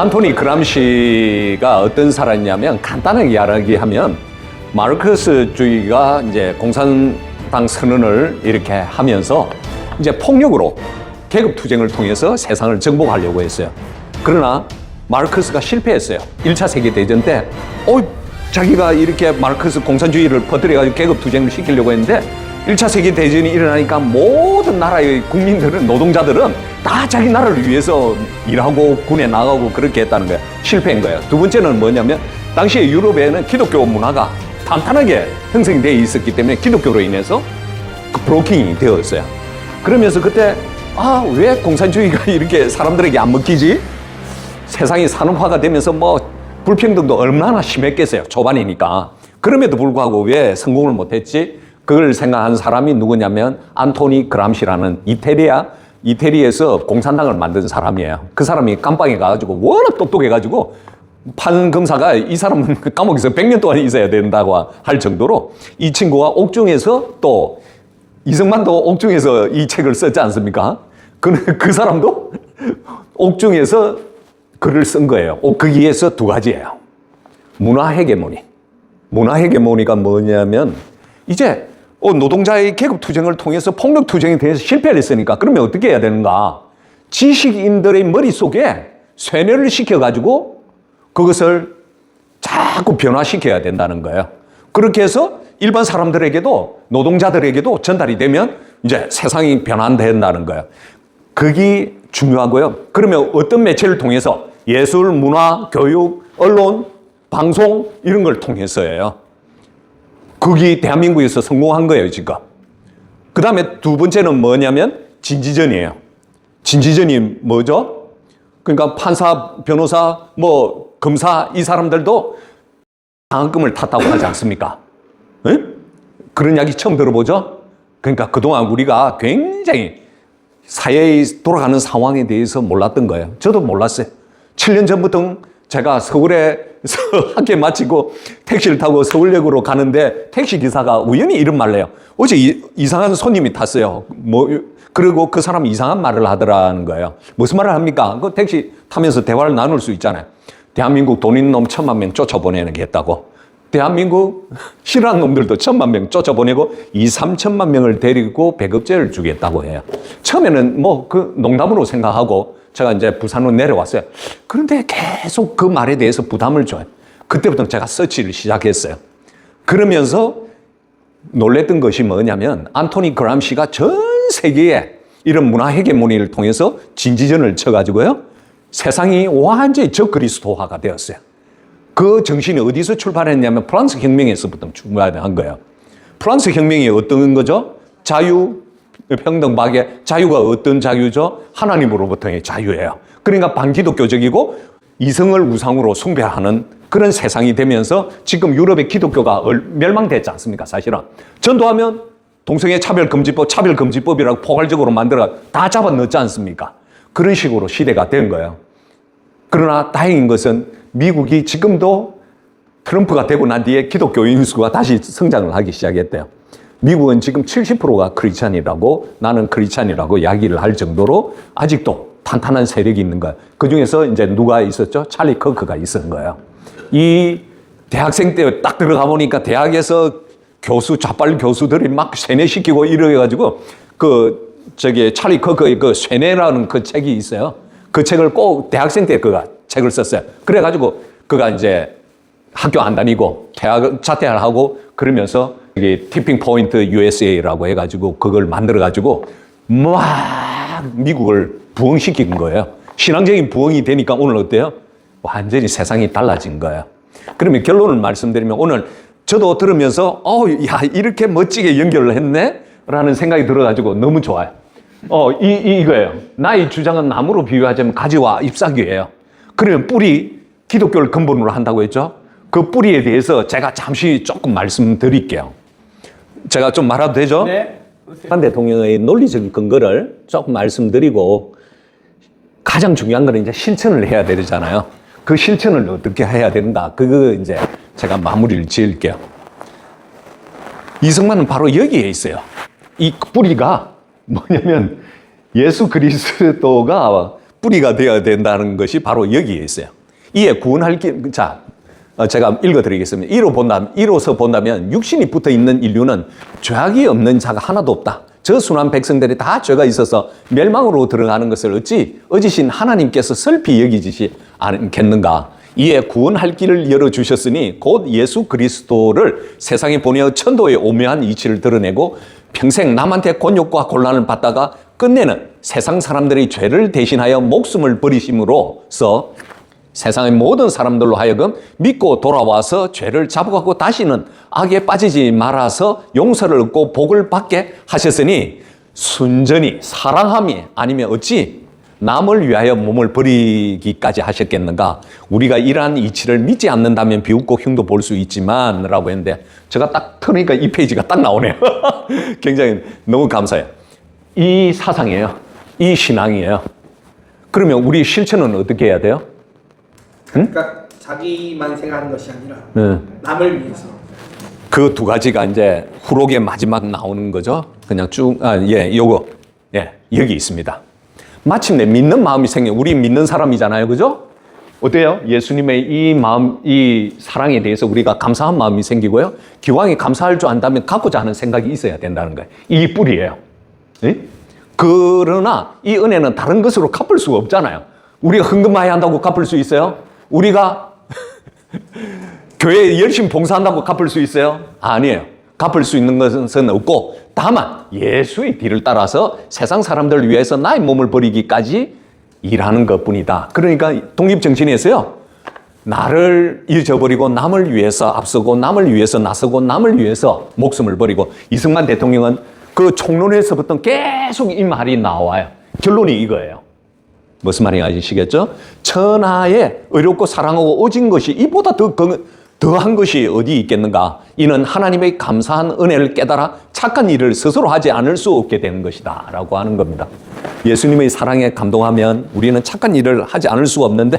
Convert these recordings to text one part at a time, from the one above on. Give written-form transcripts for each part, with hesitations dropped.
안토니 그람시가 어떤 사람이냐면 간단하게 이야기하면 마르크스주의가 이제 공산당 선언을 이렇게 하면서 이제 폭력으로 계급 투쟁을 통해서 세상을 정복하려고 했어요. 그러나 마르크스가 실패했어요. 1차 세계대전 때 자기가 이렇게 마르크스 공산주의를 퍼뜨려가지고 계급 투쟁을 시키려고 했는데 1차 세계대전이 일어나니까 모든 나라의 국민들은, 노동자들은 다 자기 나라를 위해서 일하고 군에 나가고 그렇게 했다는 거예요. 실패한 거예요. 두 번째는 뭐냐면 당시에 유럽에는 기독교 문화가 탄탄하게 형성이 되어 있었기 때문에 기독교로 인해서 그 브로킹이 되었어요. 그러면서 그때 왜 공산주의가 이렇게 사람들에게 안 먹히지? 세상이 산업화가 되면서 불평등도 얼마나 심했겠어요. 초반이니까. 그럼에도 불구하고 왜 성공을 못했지? 그걸 생각한 사람이 누구냐면 안토니 그람시라는 이태리에서 공산당을 만든 사람이에요. 그 사람이 감방에 가가지고 워낙 똑똑해가지고 판검사가 이 사람은 감옥에서 100년 동안 있어야 된다고 할 정도로 이 친구가 옥중에서 또 이승만도 옥중에서 이 책을 썼지 않습니까? 그 사람도 옥중에서 글을 쓴 거예요. 거기에서 두 가지예요. 문화 헤게모니. 문화 헤게모니가 뭐냐면 이제 노동자의 계급 투쟁을 통해서 폭력 투쟁에 대해서 실패를 했으니까 그러면 어떻게 해야 되는가? 지식인들의 머릿속에 쇠뇌를 시켜가지고 그것을 자꾸 변화시켜야 된다는 거예요. 그렇게 해서 일반 사람들에게도, 노동자들에게도 전달이 되면 이제 세상이 변화된다는 거예요. 그게 중요하고요. 그러면 어떤 매체를 통해서 예술, 문화, 교육, 언론, 방송 이런 걸 통해서예요. 그게 대한민국에서 성공한 거예요, 지금. 그 다음에 두 번째는 뭐냐면 진지전이에요. 진지전이 뭐죠? 그러니까 판사, 변호사, 검사 이 사람들도 장학금을 탔다고 하지 않습니까? 네? 그런 이야기 처음 들어보죠? 그러니까 그동안 우리가 굉장히 사회에 돌아가는 상황에 대해서 몰랐던 거예요. 저도 몰랐어요. 7년 전부터 제가 서울에서 학교 마치고 택시를 타고 서울역으로 가는데 택시 기사가 우연히 이런 말을 해요. 어제 이상한 손님이 탔어요. 그리고 그 사람이 이상한 말을 하더라는 거예요. 무슨 말을 합니까? 그 택시 타면서 대화를 나눌 수 있잖아요. 대한민국 돈 있는 놈 1000만 명 쫓아보내겠다고. 대한민국 싫어하는 놈들도 1000만 명 쫓아보내고 2-3천만 명을 데리고 배급제를 주겠다고 해요. 처음에는 그 농담으로 생각하고 제가 이제 부산으로 내려왔어요. 그런데 계속 그 말에 대해서 부담을 줘요. 그때부터 제가 서치를 시작했어요. 그러면서 놀랬던 것이 뭐냐면 안토니 그람시가 전 세계에 이런 문화 헤게모니를 통해서 진지전을 쳐가지고요. 세상이 완전히 적그리스도화가 되었어요. 그 정신이 어디서 출발했냐면 프랑스 혁명에서부터 출발한 거예요. 프랑스 혁명이 어떤 거죠? 자유, 평등, 박애. 자유가 어떤 자유죠? 하나님으로부터의 자유예요. 그러니까 반기독교적이고 이성을 우상으로 숭배하는 그런 세상이 되면서 지금 유럽의 기독교가 멸망됐지 않습니까? 사실은. 전도하면 동성애 차별금지법, 차별금지법이라고 포괄적으로 만들어 다 잡아넣지 않습니까? 그런 식으로 시대가 된 거예요. 그러나 다행인 것은 미국이 지금도 트럼프가 되고 난 뒤에 기독교인 수가 다시 성장을 하기 시작했대요. 미국은 지금 70%가 크리스찬이라고, 나는 크리스찬이라고 이야기를 할 정도로 아직도 탄탄한 세력이 있는 거예요. 그 중에서 이제 누가 있었죠? 찰리 커크가 있었는 거예요. 이 대학생 때 딱 들어가 보니까 대학에서 좌빨 교수들이 막 세뇌시키고 이래가지고 찰리 커크의 그 세뇌라는 그 책이 있어요. 그 책을 꼭 대학생 때 그가 책을 썼어요. 그래가지고 그가 이제 학교 안 다니고 대학 자퇴를 하고 그러면서 이게 티핑 포인트 USA라고 해가지고 그걸 만들어가지고 막 미국을 부흥시킨 거예요. 신앙적인 부흥이 되니까 오늘 어때요? 완전히 세상이 달라진 거예요. 그러면 결론을 말씀드리면 오늘 저도 들으면서 이렇게 멋지게 연결을 했네? 라는 생각이 들어가지고 너무 좋아요. 이거예요. 나의 주장은 나무로 비유하자면 가지와 잎사귀예요. 그러면 뿌리, 기독교를 근본으로 한다고 했죠? 그 뿌리에 대해서 제가 잠시 조금 말씀드릴게요. 제가 좀 말해도 되죠? 네. 한 대통령의 논리적인 근거를 조금 말씀드리고 가장 중요한 건 이제 실천을 해야 되잖아요. 그 실천을 어떻게 해야 되는가? 그거 이제 제가 마무리를 지을게요. 이승만은 바로 여기에 있어요. 이 뿌리가 뭐냐면 예수 그리스도가 뿌리가 되어야 된다는 것이 바로 여기에 있어요. 이에 구원할 길, 자, 제가 읽어드리겠습니다. 이로서 본다면 육신이 붙어 있는 인류는 죄악이 없는 자가 하나도 없다. 저 순한 백성들이 다 죄가 있어서 멸망으로 들어가는 것을 어찌 어지신 하나님께서 슬피 여기지 않겠는가. 이에 구원할 길을 열어주셨으니 곧 예수 그리스도를 세상에 보내어 천도의 오묘한 이치를 드러내고 평생 남한테 곤욕과 곤란을 받다가 끝내는 세상 사람들의 죄를 대신하여 목숨을 버리심으로써 세상의 모든 사람들로 하여금 믿고 돌아와서 죄를 잡아가고 다시는 악에 빠지지 말아서 용서를 얻고 복을 받게 하셨으니 순전히 사랑함이 아니면 어찌 남을 위하여 몸을 버리기까지 하셨겠는가. 우리가 이러한 이치를 믿지 않는다면 비웃고 흉도 볼 수 있지만 라고 했는데 제가 딱 터니까 이 페이지가 딱 나오네요. 굉장히 너무 감사해요. 이 사상이에요. 이 신앙이에요. 그러면 우리 실천은 어떻게 해야 돼요? 그러니까 자기만 생각하는 것이 아니라 남을 위해서. 그 두 가지가 이제 후록의 마지막 나오는 거죠. 그냥 쭉, 요거. 예, 여기 있습니다. 마침내 믿는 마음이 생겨. 우리 믿는 사람이잖아요. 그죠? 어때요? 예수님의 이 마음, 이 사랑에 대해서 우리가 감사한 마음이 생기고요. 기왕에 감사할 줄 안다면 갖고자 하는 생각이 있어야 된다는 거예요. 이 뿌리예요. 네? 그러나 이 은혜는 다른 것으로 갚을 수가 없잖아요. 우리가 헌금 많이 한다고 갚을 수 있어요? 우리가 교회에 열심히 봉사한다고 갚을 수 있어요? 아니에요. 갚을 수 있는 것은 없고 다만 예수의 뒤를 따라서 세상 사람들을 위해서 나의 몸을 버리기까지 일하는 것뿐이다. 그러니까 독립정신에서요. 나를 잊어버리고 남을 위해서 앞서고 남을 위해서 나서고 남을 위해서 목숨을 버리고 이승만 대통령은 그 총론에서부터 계속 이 말이 나와요. 결론이 이거예요. 무슨 말인지 아시겠죠? 천하에 의롭고 사랑하고 오진 것이 이보다 더한 것이 어디 있겠는가? 이는 하나님의 감사한 은혜를 깨달아 착한 일을 스스로 하지 않을 수 없게 되는 것이다 라고 하는 겁니다. 예수님의 사랑에 감동하면 우리는 착한 일을 하지 않을 수가 없는데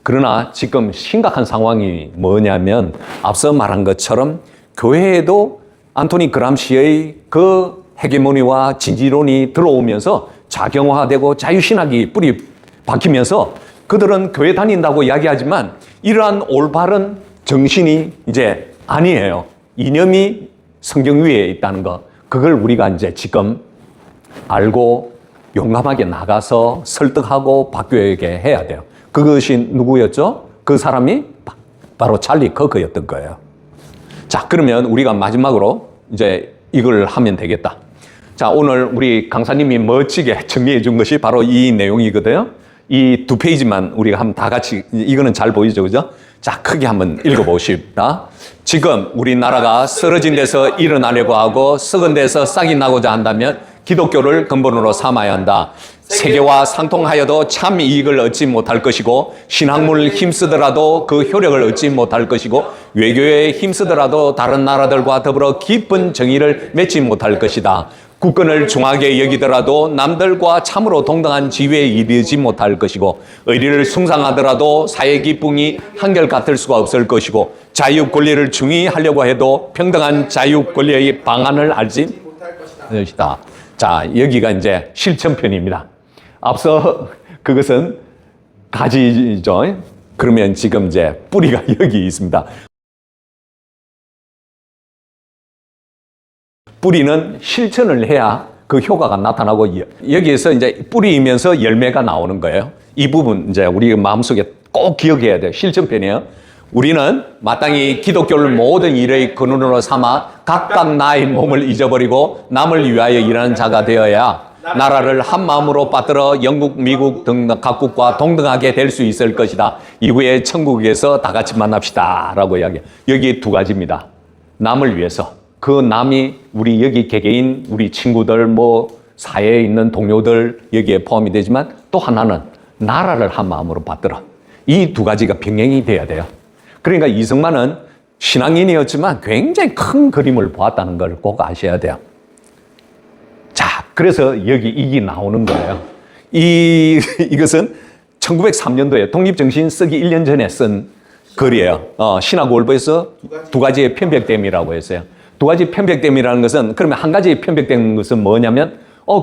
그러나 지금 심각한 상황이 뭐냐면 앞서 말한 것처럼 교회에도 안토니 그람시의 그 헤게모니와 진지론이 들어오면서 자경화되고 자유신학이 뿌리 박히면서 그들은 교회 다닌다고 이야기하지만 이러한 올바른 정신이 이제 아니에요. 이념이 성경 위에 있다는 거. 그걸 우리가 이제 지금 알고 용감하게 나가서 설득하고 바뀌게 해야 돼요. 그것이 누구였죠? 그 사람이 바로 찰리 커크였던 거예요. 자, 그러면 우리가 마지막으로 이제 이걸 하면 되겠다. 자, 오늘 우리 강사님이 멋지게 정리해 준 것이 바로 이 내용이거든요. 이 두 페이지만 우리가 한번 다 같이, 이거는 잘 보이죠, 그죠? 자, 크게 한번 읽어보십시다. 지금 우리나라가 쓰러진 데서 일어나려고 하고 썩은 데서 싹이 나고자 한다면 기독교를 근본으로 삼아야 한다. 세계와 상통하여도 참 이익을 얻지 못할 것이고 신학문을 힘쓰더라도 그 효력을 얻지 못할 것이고 외교에 힘쓰더라도 다른 나라들과 더불어 깊은 정의를 맺지 못할 것이다. 국권을 중하게 여기더라도 남들과 참으로 동등한 지위에 이르지 못할 것이고 의리를 숭상하더라도 사회 기쁨이 한결같을 수가 없을 것이고 자유 권리를 중의하려고 해도 평등한 자유 권리의 방안을 알지 못할 것이다. 자, 여기가 이제 실천편입니다. 앞서 그것은 가지죠. 그러면 지금 이제 뿌리가 여기 있습니다. 뿌리는 실천을 해야 그 효과가 나타나고 여기에서 이제 뿌리이면서 열매가 나오는 거예요. 이 부분 이제 우리 마음속에 꼭 기억해야 돼요. 실천편이에요. 우리는 마땅히 기독교를 모든 일의 근원으로 삼아 각각 나의 몸을 잊어버리고 남을 위하여 일하는 자가 되어야 나라를 한 마음으로 빠뜨려 영국, 미국 등 각국과 동등하게 될 수 있을 것이다. 이후에 천국에서 다 같이 만납시다 라고 이야기해요. 여기 두 가지입니다. 남을 위해서. 그 남이 우리 여기 개개인, 우리 친구들, 사회에 있는 동료들 여기에 포함이 되지만 또 하나는 나라를 한 마음으로 받들어. 이 두 가지가 병행이 돼야 돼요. 그러니까 이승만은 신앙인이었지만 굉장히 큰 그림을 보았다는 걸 꼭 아셔야 돼요. 자, 그래서 여기 이게 나오는 거예요. 이것은 1903년도에 독립정신 쓰기 1년 전에 쓴 글이에요. 신학월보에서 두 가지의 편백됨이라고 했어요. 두 가지 편백됨이라는 것은 그러면 한 가지 편백된 것은 뭐냐면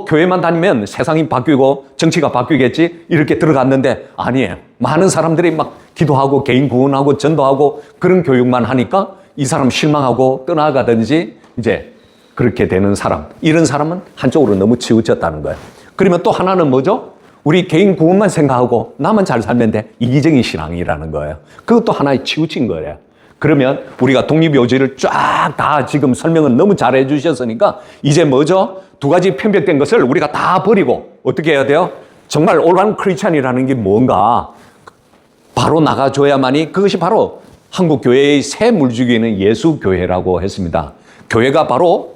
교회만 다니면 세상이 바뀌고 정치가 바뀌겠지 이렇게 들어갔는데 아니에요. 많은 사람들이 막 기도하고 개인 구원하고 전도하고 그런 교육만 하니까 이 사람 실망하고 떠나가든지 이제 그렇게 되는 사람, 이런 사람은 한쪽으로 너무 치우쳤다는 거예요. 그러면 또 하나는 뭐죠? 우리 개인 구원만 생각하고 나만 잘 살면 돼. 이기적인 신앙이라는 거예요. 그것도 하나의 치우친 거예요. 그러면 우리가 독립요지를 쫙 다 지금 설명을 너무 잘해 주셨으니까 이제 뭐죠? 두 가지 편벽된 것을 우리가 다 버리고 어떻게 해야 돼요? 정말 올바른 크리스찬이라는 게 뭔가 바로 나가줘야만이 그것이 바로 한국교회의 새 물주기는 예수교회라고 했습니다. 교회가 바로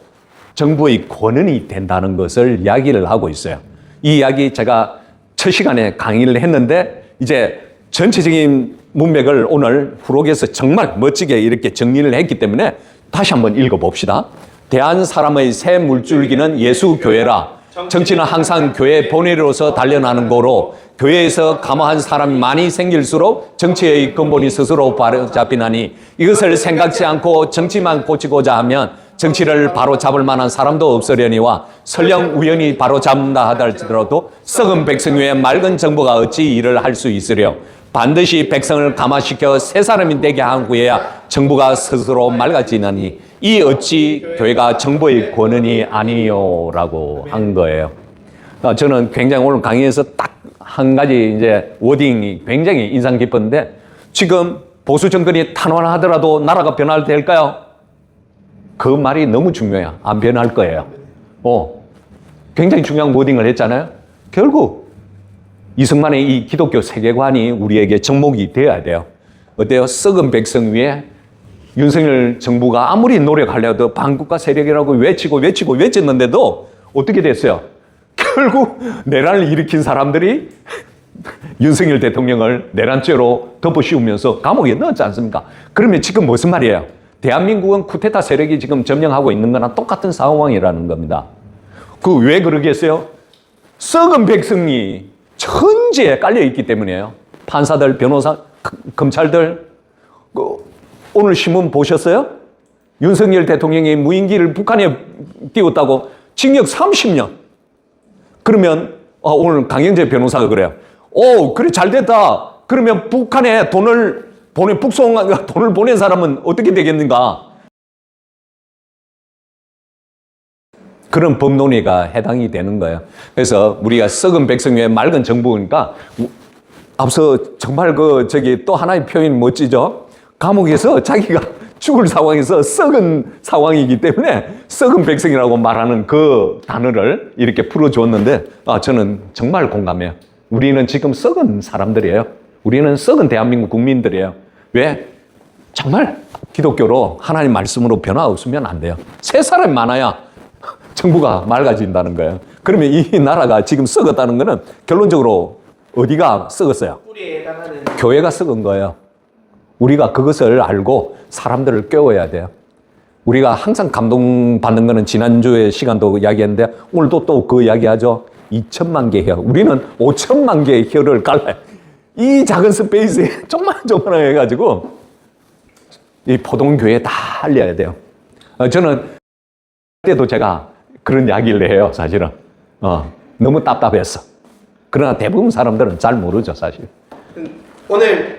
정부의 권한이 된다는 것을 이야기를 하고 있어요. 이 이야기 제가 첫 시간에 강의를 했는데 이제 전체적인 문맥을 오늘 후록에서 정말 멋지게 이렇게 정리를 했기 때문에 다시 한번 읽어봅시다. 대한 사람의 새 물줄기는 예수교회라. 정치는 항상 교회 본회로서 단련하는 거로 교회에서 감화한 사람이 많이 생길수록 정치의 근본이 스스로 바로잡히나니 이것을 생각지 않고 정치만 고치고자 하면 정치를 바로잡을 만한 사람도 없으려니와 설령 우연히 바로잡는다 하더라도 썩은 백성 위에 맑은 정부가 어찌 일을 할 수 있으려. 반드시 백성을 감화시켜 새 사람이 되게 한 후에야 정부가 스스로 맑아지나니 이 어찌 교회가 정부의 권한이 아니요라고 한 거예요. 저는 굉장히 오늘 강의에서 딱 한 가지 이제 워딩이 굉장히 인상 깊었는데 지금 보수 정권이 탄원하더라도 나라가 변화될까요? 그 말이 너무 중요해요. 안 변할 거예요. 굉장히 중요한 워딩을 했잖아요. 결국 이승만의 이 기독교 세계관이 우리에게 정목이 되어야 돼요. 어때요? 썩은 백성 위에 윤석열 정부가 아무리 노력하려도 반국가 세력이라고 외쳤는데도 어떻게 됐어요? 결국 내란을 일으킨 사람들이 윤석열 대통령을 내란죄로 덮어씌우면서 감옥에 넣었지 않습니까? 그러면 지금 무슨 말이에요? 대한민국은 쿠데타 세력이 지금 점령하고 있는 거나 똑같은 상황이라는 겁니다. 그 왜 그러겠어요? 썩은 백성이 천지에 깔려있기 때문이에요. 판사들, 변호사, 검찰들. 오늘 신문 보셨어요? 윤석열 대통령이 무인기를 북한에 띄웠다고 징역 30년. 그러면 오늘 강영재 변호사가 그래요. 그래 잘 됐다. 그러면 북한에 돈을 보낸 사람은 어떻게 되겠는가? 그런 법논의가 해당이 되는 거예요. 그래서 우리가 썩은 백성 위에 맑은 정부니까 앞서 정말 또 하나의 표현이 멋지죠? 감옥에서 자기가 죽을 상황에서 썩은 상황이기 때문에 썩은 백성이라고 말하는 그 단어를 이렇게 풀어주었는데 저는 정말 공감해요. 우리는 지금 썩은 사람들이에요. 우리는 썩은 대한민국 국민들이에요. 왜? 정말 기독교로 하나님 말씀으로 변화 없으면 안 돼요. 새 사람이 많아야 정부가 맑아진다는 거예요. 그러면 이 나라가 지금 썩었다는 거는 결론적으로 어디가 썩었어요? 뿌리에 해당하는 교회가 썩은 거예요. 우리가 그것을 알고 사람들을 깨워야 돼요. 우리가 항상 감동받는 거는 지난주에 시간도 이야기했는데 오늘도 또 그 이야기하죠. 2천만 개 혀. 우리는 5천만 개의 혀를 갈라요. 이 작은 스페이스에 조그만하게 해가지고 이 포동교회에 다 알려야 돼요. 저는 그때도 제가 그런 이야기를 해요. 사실은. 너무 답답했어. 그러나 대부분 사람들은 잘 모르죠. 사실. 오늘